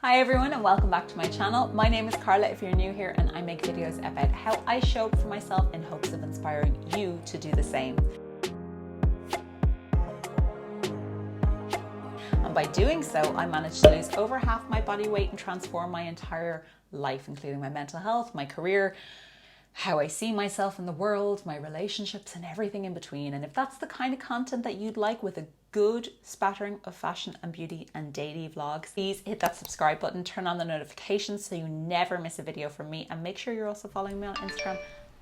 Hi everyone and welcome back to my channel. My name is Carla if you're new here, and I make videos about how I show up for myself in hopes of inspiring you to do the same. And by doing so, I managed to lose over half my body weight and transform my entire life, including my mental health, my career, how I see myself in the world, my relationships, and everything in between. And if that's the kind of content that you'd like with a good spattering of fashion and beauty and daily vlogs, please hit that subscribe button, turn on the notifications so you never miss a video from me, and make sure you're also following me on Instagram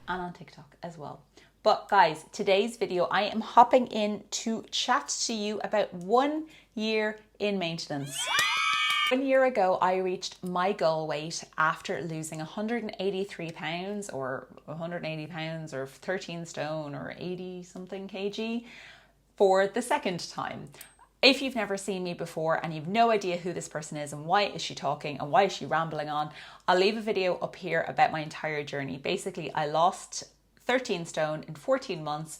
and on TikTok as well. But guys, today's video, I am hopping in to chat to you about 1 year in maintenance. 1 year ago, I reached my goal weight after losing 183 pounds or 180 pounds or 13 stone or 80 something kg for the second time. If you've never seen me before and you've no idea who this person is and why is she talking and why is she rambling on, I'll leave a video up here about my entire journey. Basically, I lost 13 stone in 14 months.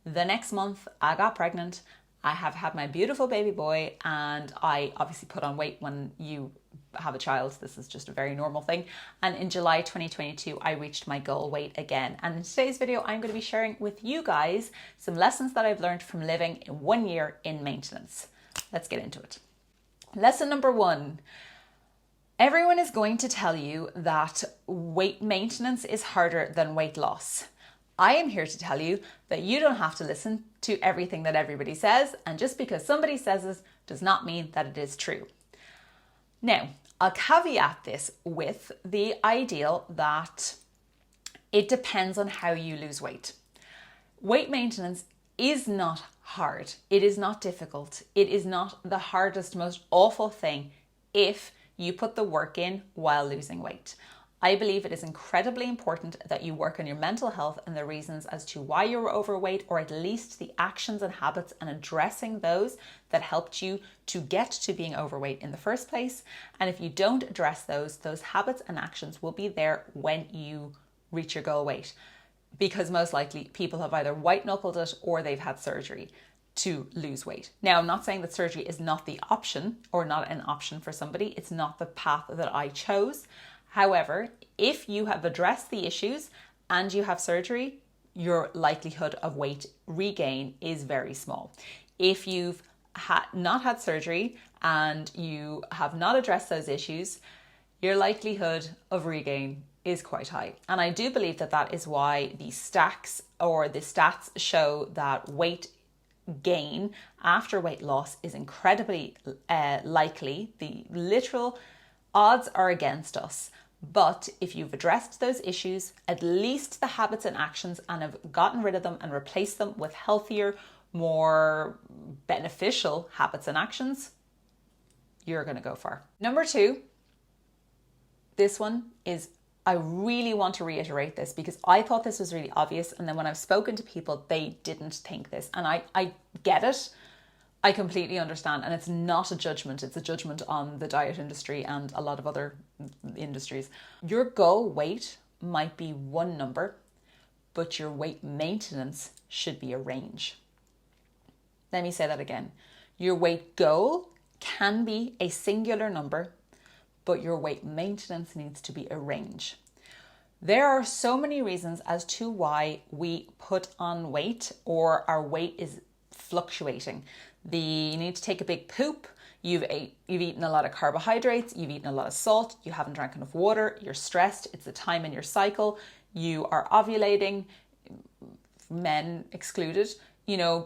The next month, I got pregnant. I have had my beautiful baby boy, and I obviously put on weight when you have a child. This is just a very normal thing. And in July 2022, I reached my goal weight again. And in today's video, I'm going to be sharing with you guys some lessons that I've learned from living in 1 year in maintenance. Let's get into it. Lesson number 1. Everyone is going to tell you that weight maintenance is harder than weight loss. I am here to tell you that you don't have to listen to everything that everybody says, and just because somebody says it does not mean that it is true. Now, I'll caveat this with the ideal that it depends on how you lose weight. Weight maintenance is not hard. It is not difficult. It is not the hardest, most awful thing if you put the work in while losing weight. I believe it is incredibly important that you work on your mental health and the reasons as to why you're overweight, or at least the actions and habits and addressing those that helped you to get to being overweight in the first place. And if you don't address those habits and actions will be there when you reach your goal weight, because most likely people have either white knuckled it or they've had surgery to lose weight. Now, I'm not saying that surgery is not the option or not an option for somebody. It's not the path that I chose. However, if you have addressed the issues and you have surgery, your likelihood of weight regain is very small. If you've not had surgery and you have not addressed those issues, your likelihood of regain is quite high. And I do believe that that is why the stacks or the stats show that weight gain after weight loss is incredibly likely. The literal odds are against us. But if you've addressed those issues, at least the habits and actions, and have gotten rid of them and replaced them with healthier, more beneficial habits and actions, you're going to go far. Number 2, this one is, I really want to reiterate this because I thought this was really obvious. And then when I've spoken to people, they didn't think this. And I get it. I completely understand, and it's not a judgment. It's a judgment on the diet industry and a lot of other industries. Your goal weight might be one number, but your weight maintenance should be a range. Let me say that again. Your weight goal can be a singular number, but your weight maintenance needs to be a range. There are so many reasons as to why we put on weight or our weight is fluctuating. You need to take a big poop, you've eaten a lot of carbohydrates, you've eaten a lot of salt, you haven't drank enough water, you're stressed, it's a time in your cycle, you are ovulating, men excluded,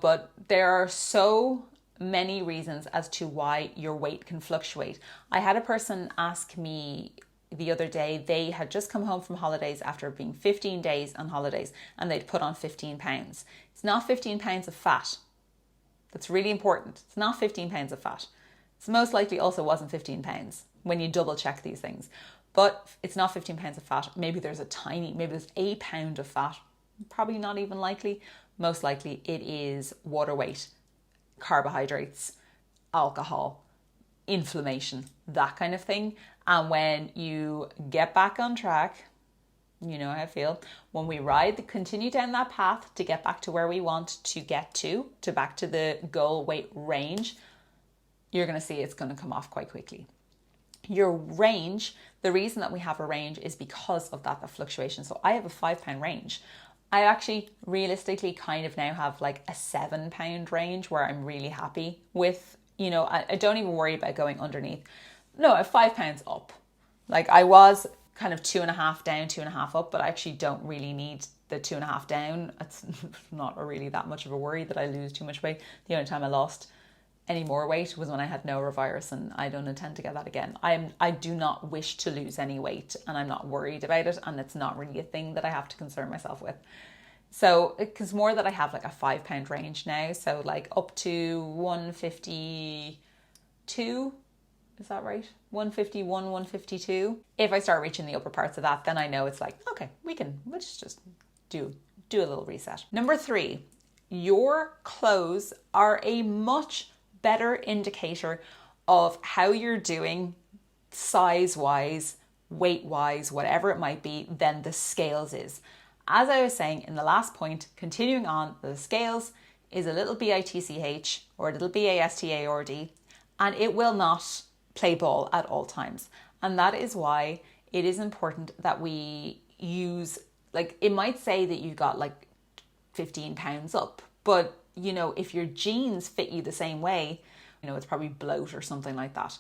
but there are so many reasons as to why your weight can fluctuate. I had a person ask me the other day, they had just come home from holidays after being 15 days on holidays, and they'd put on 15 pounds. It's not 15 pounds of fat. That's really important. It's not 15 pounds of fat. It's most likely also wasn't 15 pounds when you double check these things. But it's not 15 pounds of fat. Maybe there's a pound of fat. Probably not even likely. Most likely it is water weight, carbohydrates, alcohol, inflammation, that kind of thing. And when you get back on track, you know how I feel. When we continue down that path to get back to where we want to get to back to the goal weight range, you're going to see it's going to come off quite quickly. Your range, the reason that we have a range is because of that fluctuation. So I have a 5 pound range. I actually realistically kind of now have like a 7 pound range where I'm really happy with, I don't even worry about going underneath. No, I have 5 pounds up. Like I was kind of 2.5 down, 2.5 up, but I actually don't really need the 2.5 down. It's not really that much of a worry that I lose too much weight. The only time I lost any more weight was when I had norovirus, and I don't intend to get that again. I do not wish to lose any weight, and I'm not worried about it, and it's not really a thing that I have to concern myself with. So, because more that I have like a 5 pound range now, so like up to 152, is that right? 151, 152. If I start reaching the upper parts of that, then I know it's like, okay, let's just do a little reset. Number 3, your clothes are a much better indicator of how you're doing size-wise, weight-wise, whatever it might be, than the scales is. As I was saying in the last point, continuing on, the scales is a little bitch or a little bastard, and it will not play ball at all times. And that is why it is important that we use, like, it might say that you got like 15 pounds up, but if your jeans fit you the same way, it's probably bloat or something like that.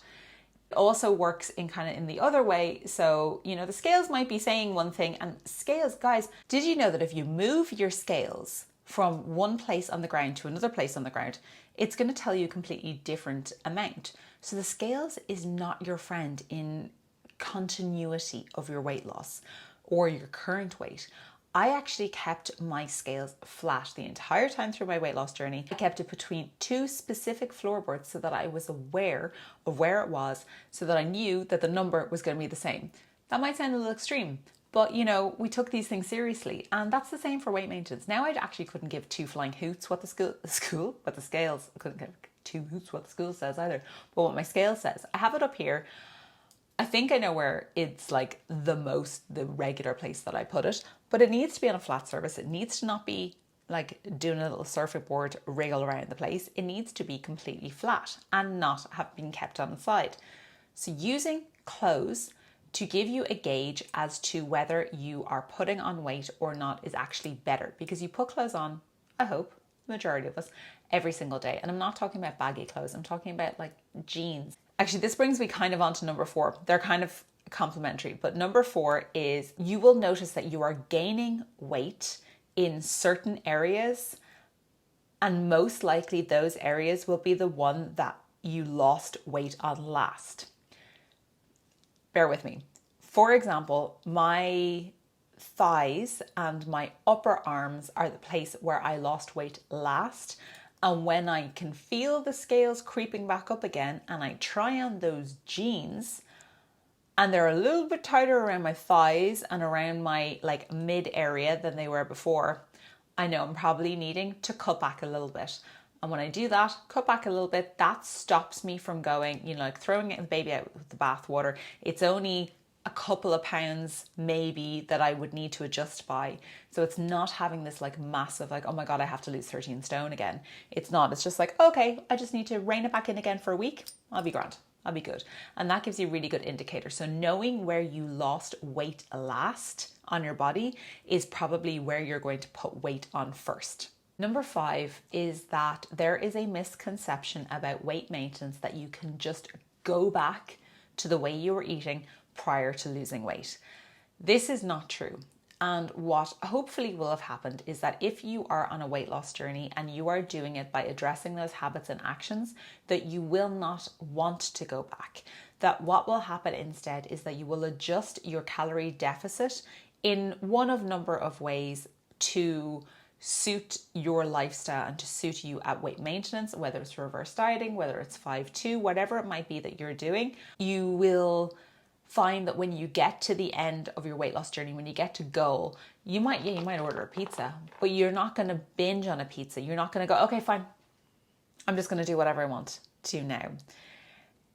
It also works in the other way. So, the scales might be saying one thing, and scales, guys, did you know that if you move your scales from one place on the ground to another place on the ground, it's going to tell you a completely different amount. So the scales is not your friend in continuity of your weight loss or your current weight. I actually kept my scales flat the entire time through my weight loss journey. I kept it between 2 specific floorboards so that I was aware of where it was, so that I knew that the number was going to be the same. That might sound a little extreme, but we took these things seriously, and that's the same for weight maintenance. Now I actually couldn't give 2 flying hoots what the scales, I couldn't give 2 hoots what the school says either, but what my scale says. I have it up here. I think I know where it's like the regular place that I put it, but it needs to be on a flat surface. It needs to not be like doing a little surfboard wriggle around the place. It needs to be completely flat and not have been kept on the side. So using clothes to give you a gauge as to whether you are putting on weight or not is actually better, because you put clothes on, I hope, the majority of us, every single day. And I'm not talking about baggy clothes. I'm talking about like jeans. Actually, this brings me kind of on to number 4. They're kind of complementary, but number 4 is you will notice that you are gaining weight in certain areas, and most likely those areas will be the one that you lost weight on last. Bear with me. For example, my thighs and my upper arms are the place where I lost weight last. And when I can feel the scales creeping back up again and I try on those jeans and they're a little bit tighter around my thighs and around my like mid area than they were before, I know I'm probably needing to cut back a little bit. And when I do that, cut back a little bit, that stops me from going, like throwing the baby out with the bathwater. It's only a couple of pounds maybe that I would need to adjust by. So it's not having this like massive like, oh my God, I have to lose 13 stone again. It's not. It's just like, okay, I just need to rein it back in again for a week. I'll be grand. I'll be good. And that gives you a really good indicator. So knowing where you lost weight last on your body is probably where you're going to put weight on first. Number 5 is that there is a misconception about weight maintenance that you can just go back to the way you were eating prior to losing weight. This is not true. And what hopefully will have happened is that if you are on a weight loss journey and you are doing it by addressing those habits and actions, that you will not want to go back. That what will happen instead is that you will adjust your calorie deficit in one of number of ways to suit your lifestyle and to suit you at weight maintenance, whether it's reverse dieting, whether it's 5-2, whatever it might be that you're doing. You will find that when you get to the end of your weight loss journey, when you get to goal, you might order a pizza, but you're not going to binge on a pizza. You're not going to go, okay, fine, I'm just going to do whatever I want to now.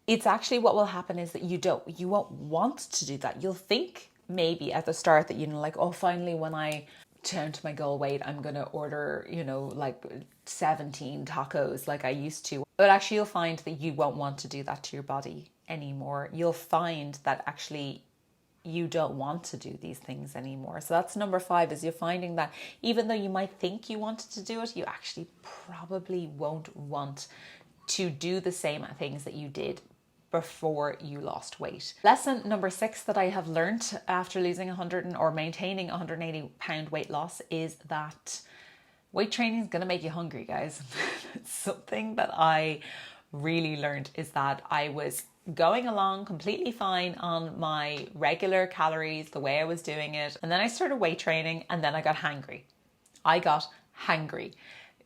It's actually what will happen is that you won't want to do that. You'll think maybe at the start that, like, oh, finally, when I turn to my goal weight, I'm going to order, like 17 tacos like I used to. But actually you'll find that you won't want to do that to your body anymore. You'll find that actually you don't want to do these things anymore. So that's number 5, is you're finding that even though you might think you wanted to do it, you actually probably won't want to do the same things that you did before you lost weight. Lesson number 6 that I have learned after losing 100 or maintaining 180 pound weight loss is that weight training is going to make you hungry, guys. Something that I really learned is that I was going along completely fine on my regular calories, the way I was doing it. And then I started weight training and then I got hangry.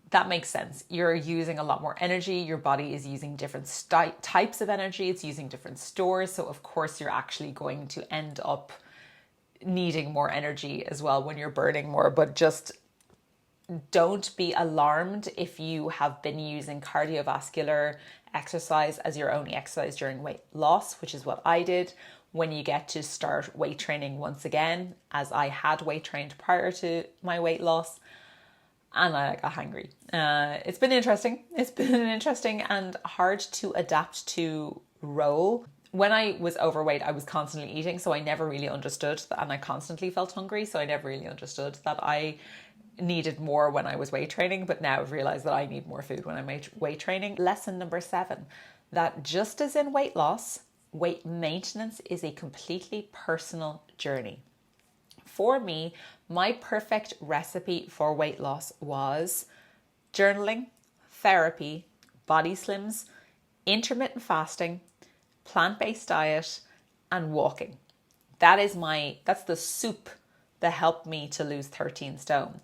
That makes sense. You're using a lot more energy. Your body is using different types of energy. It's using different stores. So of course you're actually going to end up needing more energy as well when you're burning more. But just don't be alarmed if you have been using cardiovascular exercise as your only exercise during weight loss, which is what I did. When you get to start weight training once again, as I had weight trained prior to my weight loss, and I got hungry. It's been interesting. It's been an interesting and hard to adapt to role. When I was overweight, I was constantly eating, so I never really understood that, and I constantly felt hungry, so I never really understood that I needed more when I was weight training, but now I've realized that I need more food when I'm weight training. Lesson number 7, that just as in weight loss, weight maintenance is a completely personal journey. For me, my perfect recipe for weight loss was journaling, therapy, body slims, intermittent fasting, plant-based diet, and walking. That's the soup that helped me to lose 13 stone.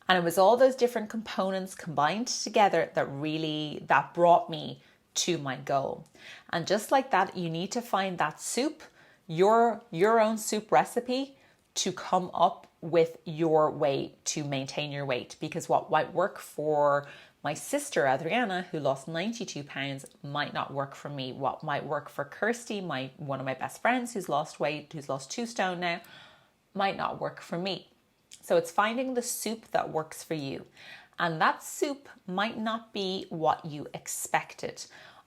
And it was all those different components combined together that brought me to my goal. And just like that, you need to find that soup, your own soup recipe, to come up with your way to maintain your weight. Because what might work for my sister Adriana, who lost 92 pounds, might not work for me. What might work for Kirsty, one of my best friends who's lost weight, who's lost 2 stone now, might not work for me. So it's finding the soup that works for you. And that soup might not be what you expected.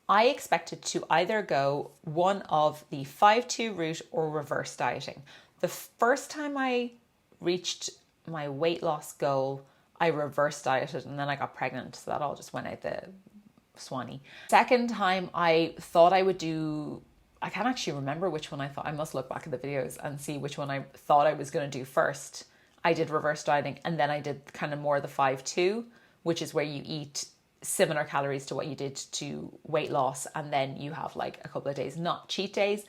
I expected to either go one of the 5-2 route or reverse dieting. The first time I reached my weight loss goal, I reverse dieted and then I got pregnant. So that all just went out the swanny. Second time I thought I would do, I can't actually remember which one I thought. I must look back at the videos and see which one I thought I was going to do first. I did reverse dieting and then I did kind of more the 5-2, which is where you eat similar calories to what you did to weight loss. And then you have like a couple of days, not cheat days.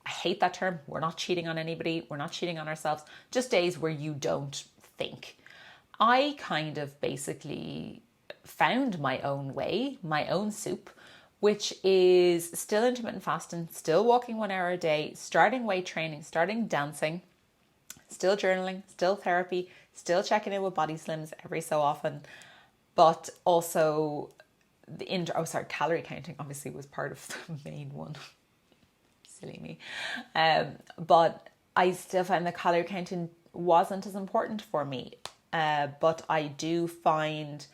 I hate that term. We're not cheating on anybody. We're not cheating on ourselves. Just days where you don't think. I kind of basically found my own way, my own soup, which is still intermittent fasting, still walking 1 hour a day, starting weight training, starting dancing, still journaling, still therapy, still checking in with body slims every so often, but also calorie counting obviously was part of the main one. Silly me. But I still find the calorie counting wasn't as important for me. But I do find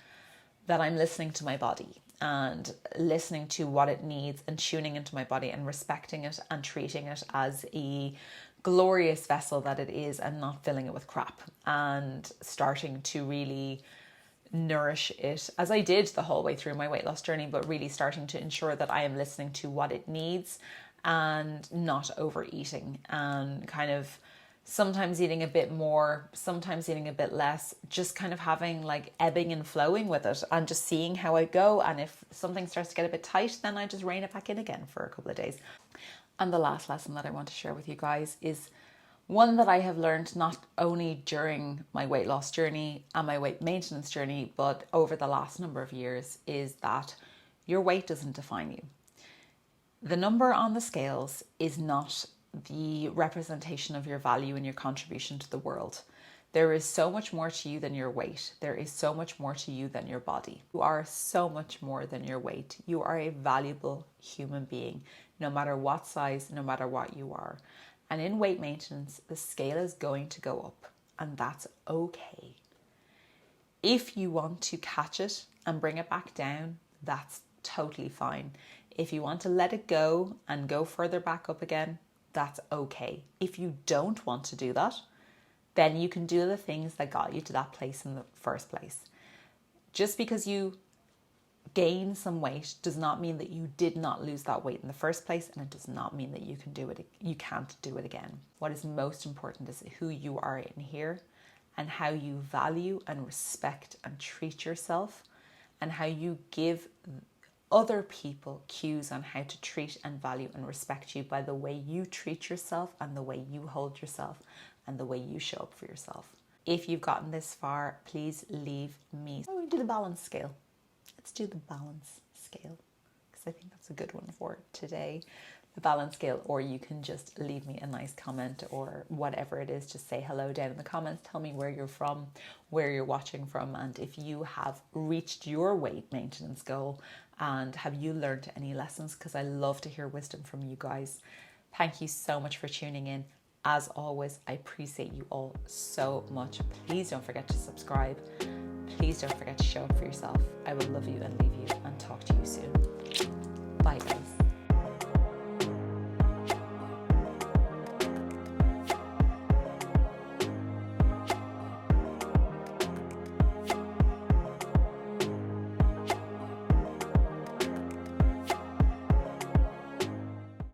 that I'm listening to my body and listening to what it needs and tuning into my body and respecting it and treating it as a glorious vessel that it is and not filling it with crap, and starting to really nourish it as I did the whole way through my weight loss journey, but really starting to ensure that I am listening to what it needs and not overeating, and kind of sometimes eating a bit more, sometimes eating a bit less, just kind of having like ebbing and flowing with it and just seeing how I go. And if something starts to get a bit tight, then I just rein it back in again for a couple of days. And the last lesson that I want to share with you guys is one that I have learned not only during my weight loss journey and my weight maintenance journey, but over the last number of years, is that your weight doesn't define you. The number on the scales is not the representation of your value and your contribution to the world. There is so much more to you than your weight. There is so much more to you than your body. You are so much more than your weight. You are a valuable human being, no matter what size, no matter what you are. And in weight maintenance, the scale is going to go up, and that's okay. If you want to catch it and bring it back down, that's totally fine. If you want to let it go and go further back up again, that's okay. If you don't want to do that, then you can do the things that got you to that place in the first place. Just because you gain some weight does not mean that you did not lose that weight in the first place, and it does not mean that you can't do it again. What is most important is who you are in here, and how you value and respect and treat yourself, and how you give other people cues on how to treat and value and respect you by the way you treat yourself and the way you hold yourself and the way you show up for yourself. If you've gotten this far, please leave me. Oh, we do the balance scale. Let's do the balance scale, because I think that's a good one for today. The balance scale, or you can just leave me a nice comment or whatever it is. Just say hello down in the comments. Tell me where you're from, where you're watching from, and if you have reached your weight maintenance goal, and have you learned any lessons, because I love to hear wisdom from you guys. Thank you so much for tuning in. As always, I appreciate you all so much. Please don't forget to subscribe. Please don't forget to show up for yourself. I will love you and leave you and talk to you soon. Bye guys.